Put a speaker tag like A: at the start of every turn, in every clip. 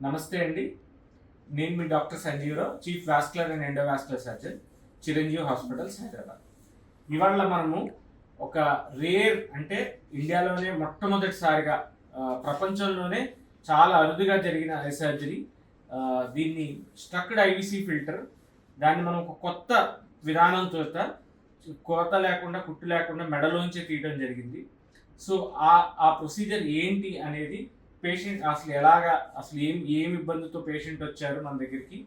A: నమస్తే అండి. నేను మీ doctor Sanjeeva Rao, chief vascular and endovascular surgeon, Chiranjeevi hospitals, Hyderabad. ఇవాళ మనము ఒక రేర్ అంటే ఇండియాలోనే మొట్టమొదటిసారిగా ప్రపంచంలోనే చాలా అరుదుగా జరిగిన ఐ సర్జరీ, దీన్ని స్ట్రక్డ్ ఐవిసి ఫిల్టర్. దాన్ని మనం ఒక కొత్త విధానంతో కోత లేకుండా కుట్టు లేకుండా మెడలోంచి తీయడం జరిగింది. సో ఆ ప్రొసీజర్ ఏంటి అనేది, పేషెంట్ అసలు ఏమి ఇబ్బందితో పేషెంట్ వచ్చారు మన దగ్గరికి,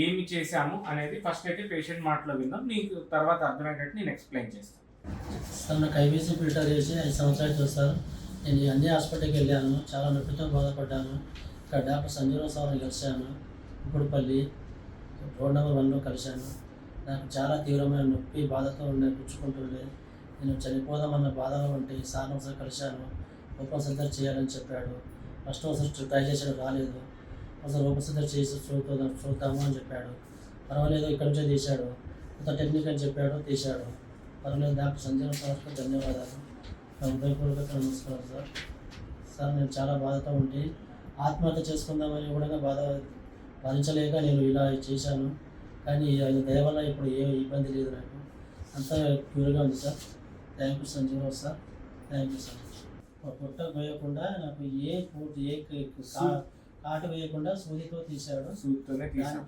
A: ఏమి చేశాము అనేది ఫస్ట్ అయితే పేషెంట్ మాటలో విందాం. నీకు తర్వాత అర్థమయ్యేటట్టు నేను ఎక్స్ప్లెయిన్ చేస్తాను.
B: సార్, నాకు ఐబీసీ ఫిల్టర్ చేసి 5 సంవత్సరాలు చూస్తారు. నేను అన్ని హాస్పిటల్కి వెళ్ళాను, చాలా నొప్పితో బాధపడ్డాను. ఇక్కడ డాక్టర్ సంజీవరావు సార్ని కలిశాను, ఇప్పుడుపల్లి రోడ్ నెంబర్ 1లో కలిశాను. నాకు చాలా తీవ్రమైన నొప్పి, బాధతో కూర్చుకుంటుండే. నేను చనిపోదామన్న బాధలో ఉంటే సార్ని ఒకసారి కలిశాను. ఓపెన్ సర్జరీ చేయాలని చెప్పాడు. ఫస్ట్ ఒకసారి ట్రై చేసాడు, రాలేదు. ఒకసారి ఓపెన్ సర్జరీ చేసి చూద్దాము అని చెప్పాడు. పర్వాలేదు, ఇక్కడ నుంచే తీశాడు. కొత్త టెక్నిక్ అని చెప్పాడు, తీశాడు. పర్వాలేదు. డాక్టర్ సంజీవరావు సార్కి ధన్యవాదాలు, నా హృదయపూర్వక నమస్కారం సార్. సార్, నేను చాలా బాధతో ఉంటే ఆత్మహత్య చేసుకుందామని కూడా బాధ భరించలేక నేను ఇలా చేశాను. కానీ ఆయన దయ వల్ల ఇప్పుడు ఏ ఇబ్బంది లేదు, నాకు అంతా క్యూర్గా ఉంది sir. Thank you Sanjeeva Rao sir, thank you sir. పొట్ట వేయకుండా నాకు కాటు వేయకుండా సూదితో తీశాడు.
A: సూదితోనే తీసాం.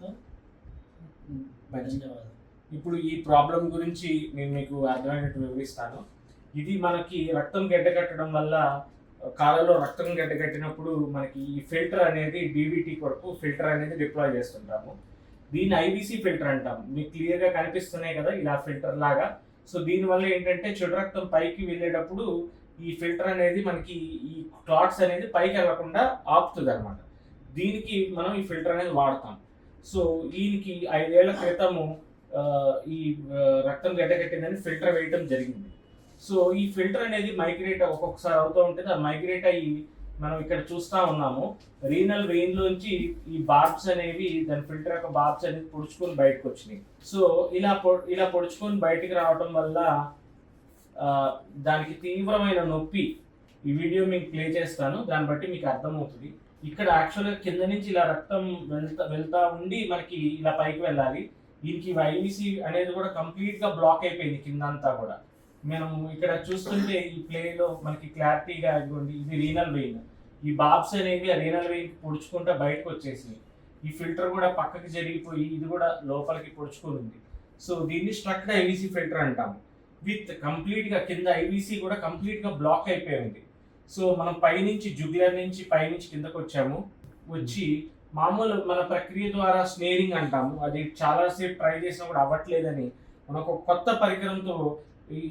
B: ధన్యవాదాలు.
A: ఇప్పుడు ఈ ప్రాబ్లం గురించి నేను మీకు అర్థమైనట్టు వివరిస్తాను. ఇది మనకి రక్తం గడ్డకట్టడం వల్ల, కాళ్ళలో రక్తం గడ్డకట్టినప్పుడు మనకి ఈ ఫిల్టర్ అనేది డీవీటీ కొరకు ఫిల్టర్ అనేది డిప్లాయ్ చేస్తుంటాము. దీన్ని ఐబీసీ ఫిల్టర్ అంటాం. మీకు క్లియర్గా కనిపిస్తున్నాయి కదా ఇలా ఫిల్టర్ లాగా. సో దీనివల్ల ఏంటంటే చెడు రక్తం పైకి వెళ్ళేటప్పుడు ఈ ఫిల్టర్ అనేది మనకి ఈ క్లాట్స్ అనేది పైకి వెళ్ళకుండా ఆపుతుంది అనమాట. దీనికి మనం ఈ ఫిల్టర్ అనేది వాడతాం. సో దీనికి 5 ఏళ్ల క్రితము ఈ రక్తం గడ్డకట్టిందని ఫిల్టర్ వేయటం జరిగింది. సో ఈ ఫిల్టర్ అనేది మైగ్రేట్ ఒక్కొక్కసారి అవుతూ ఉంటుంది. ఆ మైగ్రేట్ అయ్యి మనం ఇక్కడ చూస్తూ ఉన్నాము, రీనల్ వెయిన్లోంచి ఈ బార్బ్స్ అనేవి, దాని ఫిల్టర్ యొక్క బార్బ్స్ అనేది పొడుచుకొని బయటకు వచ్చినాయి. సో ఇలా పొడుచుకొని బయటికి రావటం వల్ల దానికి తీవ్రమైన నొప్పి. ఈ వీడియో మీకు ప్లే చేస్తాను, దాన్ని బట్టి మీకు అర్థమవుతుంది. ఇక్కడ యాక్చువల్గా కింద నుంచి ఇలా రక్తం వెళ్తా ఉండి మనకి ఇలా పైకి వెళ్ళాలి. దీనికి ఐవిసి అనేది కూడా కంప్లీట్గా బ్లాక్ అయిపోయింది కింద అంతా కూడా. మనం ఇక్కడ చూస్తుంటే ఈ ప్లేలో మనకి క్లారిటీగా ఇదిగోండి, ఇది రీనల్ వెయిన్. ఈ బాబ్స్ అనేవి ఆ రీనల్ వెయిన్ పొడుచుకుంటా బయటకు వచ్చేసి ఈ ఫిల్టర్ కూడా పక్కకి జరిగిపోయి ఇది కూడా లోపలికి పొడుచుకొని ఉంది. సో దీన్ని స్ట్రక్డ్ ఐవిసి ఫిల్టర్ అంటాము. విత్ కంప్లీట్గా కింద ఐవిసి కూడా కంప్లీట్గా బ్లాక్ అయిపోయి ఉంది. సో మనం పైనుంచి జుగులర్ నుంచి పైనుంచి కిందకు వచ్చి మామూలు మన ప్రక్రియ ద్వారా స్నేరింగ్ అంటాము. అది చాలాసేపు ట్రై చేసినా కూడా అవ్వట్లేదని మనకు కొత్త పరికరంతో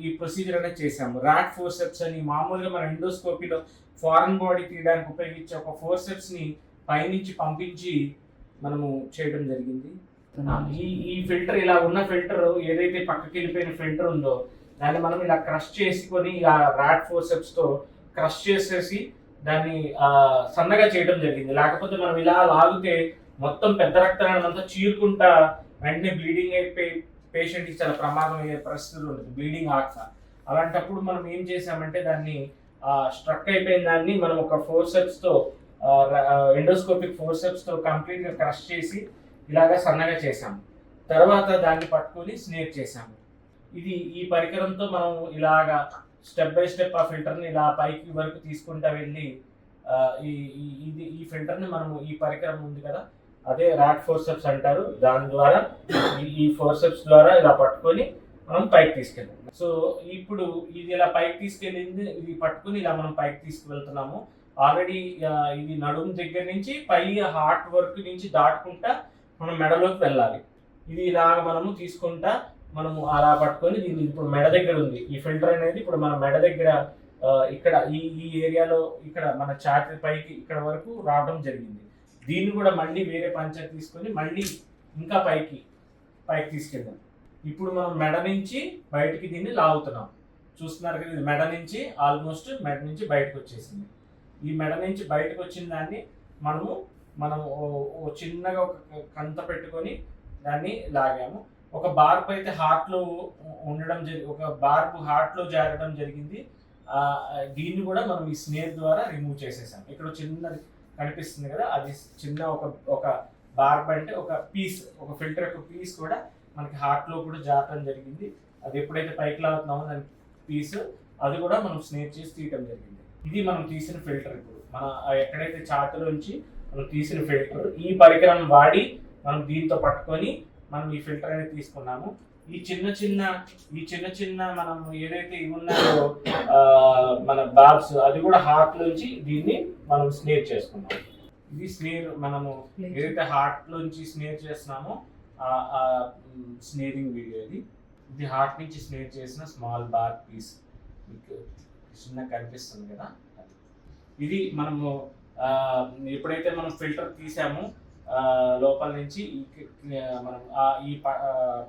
A: ఈ ప్రొసీజర్ అనేది చేసాము. ర్యాట్ ఫోర్సెప్స్ అని, మామూలుగా మన ఎండోస్కోపీలో ఫారెన్ బాడీ తీయడానికి ఉపయోగించే ఒక ఫోర్సెప్స్ని పైనుంచి పంపించి మనము చేయడం జరిగింది. ఈ ఫిల్టర్, ఇలా ఉన్న ఫిల్టర్ ఏదైతే పక్కకి వెళ్ళిపోయిన ఫిల్టర్ ఉందో దాన్ని మనం ఇలా క్రష్ చేసుకొని ఆ ర్యాట్ ఫోర్సెప్స్తో క్రష్ చేసేసి దాన్ని సన్నగా చేయడం జరిగింది. లేకపోతే మనం ఇలా లాగితే మొత్తం పెద్ద రక్తనాళం అంతా చీరుకుంటా వెంటనే బ్లీడింగ్ అయిపోయి పేషెంట్కి చాలా ప్రమాదం అయ్యే పరిస్థితులు ఉంటుంది, బ్లీడింగ్ ఆక. అలాంటప్పుడు మనం ఏం చేసామంటే దాన్ని స్ట్రక్ అయిపోయిన దాన్ని మనం ఒక ఫోర్సెప్స్తో, ఎండోస్కోపిక్ ఫోర్సెప్స్తో కంప్లీట్గా క్రష్ చేసి ఇలాగా సన్నగా చేసాము. తర్వాత దాన్ని పట్టుకొని స్నేర్ చేసాము. ఈ పరికరంతో మనం ఇలాగా స్టెప్ బై స్టెప్ ఆ ఫిల్టర్ని ఇలా పైకి వరకు తీసుకుంటా వెళ్ళి ఈ ఫిల్టర్ని మనము, ఈ పరికరం ఉంది కదా అదే ర్యాట్ ఫోర్సెప్స్ అంటారు, దాని ద్వారా ఈ ఫోర్సెప్స్ ద్వారా ఇలా పట్టుకొని మనం పైకి తీసుకెళ్ళాం. సో ఇప్పుడు ఇది ఇలా పైకి తీసుకెళ్ళింది, ఇది పట్టుకుని ఇలా మనం పైకి తీసుకువెళ్తున్నాము. ఆల్రెడీ ఇది నడుము దగ్గర నుంచి పై హార్ట్ వర్క్ నుంచి దాటుకుంటా మనం మెడలోకి వెళ్ళాలి. ఇది ఇలాగ మనము తీసుకుంటా మనము అలా పట్టుకొని దీన్ని ఇప్పుడు మెడ దగ్గర ఉంది. ఈ ఫిల్టర్ అనేది ఇప్పుడు మన మెడ దగ్గర ఇక్కడ ఈ ఏరియాలో ఇక్కడ మన ఛాతీ పైకి ఇక్కడ వరకు రావడం జరిగింది. దీన్ని కూడా మళ్ళీ వేరే పంచర్ తీసుకొని మళ్ళీ ఇంకా పైకి తీసుకెళ్దాం. ఇప్పుడు మనం మెడ నుంచి బయటికి దీన్ని లాగుతున్నాం. చూస్తున్నారు కదా, ఇది మెడ నుంచి ఆల్మోస్ట్ మెడ నుంచి బయటకు వచ్చేసింది. ఈ మెడ నుంచి బయటకు వచ్చిన దాన్ని మనం చిన్నగా ఒక కంత పెట్టుకొని దాన్ని లాగాము. ఒక బార్బ్ అయితే హార్ట్లో ఉండడం ఒక బార్బ్ హార్ట్లో జారడం జరిగింది. దీన్ని కూడా మనం ఈ స్నేర్ ద్వారా రిమూవ్ చేసేసాం. ఇక్కడ చిన్నది కనిపిస్తుంది కదా, అది చిన్న ఒక ఒక బార్బ్ అంటే ఒక పీస్, ఒక ఫిల్టర్ యొక్క పీస్ కూడా మనకి హార్ట్లో కూడా జారడం జరిగింది. అది ఎప్పుడైతే పైకి లాగుతున్నామో దాని పీస్ అది కూడా మనం స్నేర్ చేసి తీయడం జరిగింది. ఇది మనం తీసిన ఫిల్టర్. ఇప్పుడు మన ఎక్కడైతే ఛాతీలోంచి మనం తీసిన ఫిల్టర్, ఈ పరికరం వాడి మనం దీంతో పట్టుకొని మనం ఈ ఫిల్టర్ అనేది తీసుకున్నాము. ఈ చిన్న చిన్న మనం ఏదైతే ఇవి ఉన్నాయో మన బాబ్స్, అది కూడా హార్ట్ నుంచి దీన్ని మనం స్నేర్ చేసుకున్నాం. ఇది స్నేర్, మనము ఏదైతే హార్ట్ నుంచి స్నేర్ చేస్తున్నామో స్నేరింగ్ వీడియో ఇది హార్ట్ నుంచి స్నేర్ చేసిన స్మాల్ బార్ పీస్, మీకు చిన్న కనిపిస్తుంది కదా. ఇది మనము ఎప్పుడైతే మనం ఫిల్టర్ తీసామో లోపల నుంచి మనం ఈ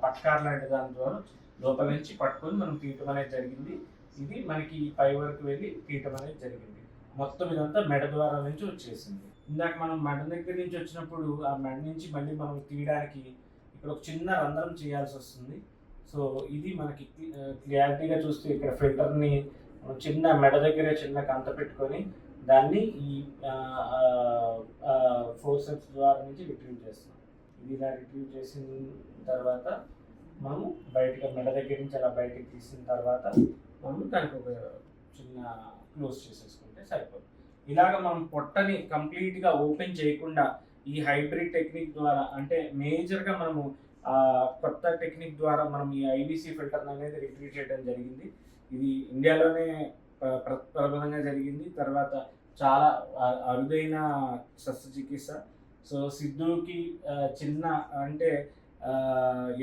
A: పట్కార్ లాంటి దాని ద్వారా లోపల నుంచి పట్టుకొని మనం తీయటం అనేది జరిగింది. ఇది మనకి పై వరకు వెళ్ళి తీయటం అనేది జరిగింది. మొత్తం ఇదంతా మెడ ద్వారా నుంచి వచ్చేసింది. ఇందాక మనం మెడ దగ్గర నుంచి వచ్చినప్పుడు ఆ మెడ నుంచి మళ్ళీ మనం తీయడానికి ఇక్కడ ఒక చిన్న రంధ్రం చేయాల్సి వస్తుంది. సో ఇది మనకి క్లియారిటీగా చూస్తే ఇక్కడ ఫిల్టర్ని చిన్న మెడ దగ్గర చిన్న కంత పెట్టుకొని దాన్ని ఈ ఫోర్సెప్స్ ద్వారా నుంచి రిట్రీవ్ చేస్తాం. ఇది ఇలా రిట్రీవ్ చేసిన తర్వాత మనము బయటకు మెడ దగ్గర నుంచి అలా బయటకు తీసిన తర్వాత మనం దానికి ఒక చిన్న క్లోజ్ చేసేసుకుంటే సరిపోతుంది. ఇలాగ మనం పొట్టని కంప్లీట్గా ఓపెన్ చేయకుండా ఈ హైబ్రిడ్ టెక్నిక్ ద్వారా, అంటే మేజర్గా మనము కొత్త టెక్నిక్ ద్వారా మనం ఈ ఐవిసి ఫిల్టర్ అనేది రిట్రీవ్ చేయడం జరిగింది. ఇది ఇండియాలోనే ప్రప్రథమంగా జరిగింది. తర్వాత చాలా అరుదైన శస్త్రచికిత్స. సో సిద్ధుకి చిన్న అంటే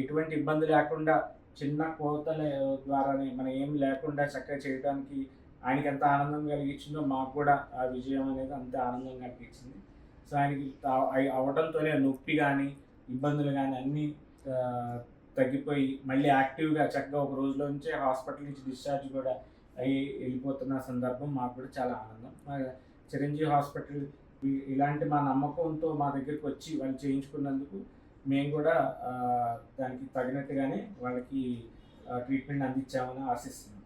A: ఎటువంటి ఇబ్బంది లేకుండా చిన్న కోతల ద్వారానే మనం ఏం లేకుండా చక్కగా చేయడానికి ఆయనకి ఎంత ఆనందం కలిగించిందో మాకు కూడా ఆ విజయం అనేది అంతే ఆనందంగా అనిపించింది. సో ఆయనకి అవడంతోనే నొప్పి కానీ ఇబ్బందులు కానీ అన్నీ తగ్గిపోయి మళ్ళీ యాక్టివ్గా చక్కగా ఒక రోజులో నుంచే హాస్పిటల్ నుంచి డిశ్చార్జ్ కూడా అయ్యి వెళ్ళిపోతున్న సందర్భం మాకు కూడా చాలా ఆనందం. చిరంజీవి హాస్పిటల్ ఇలాంటి మా నమ్మకంతో మా దగ్గరికి వచ్చి వాళ్ళు చేయించుకున్నందుకు మేము కూడా దానికి తగినట్టుగానే వాళ్ళకి ట్రీట్మెంట్ అందించామని ఆశిస్తున్నాం.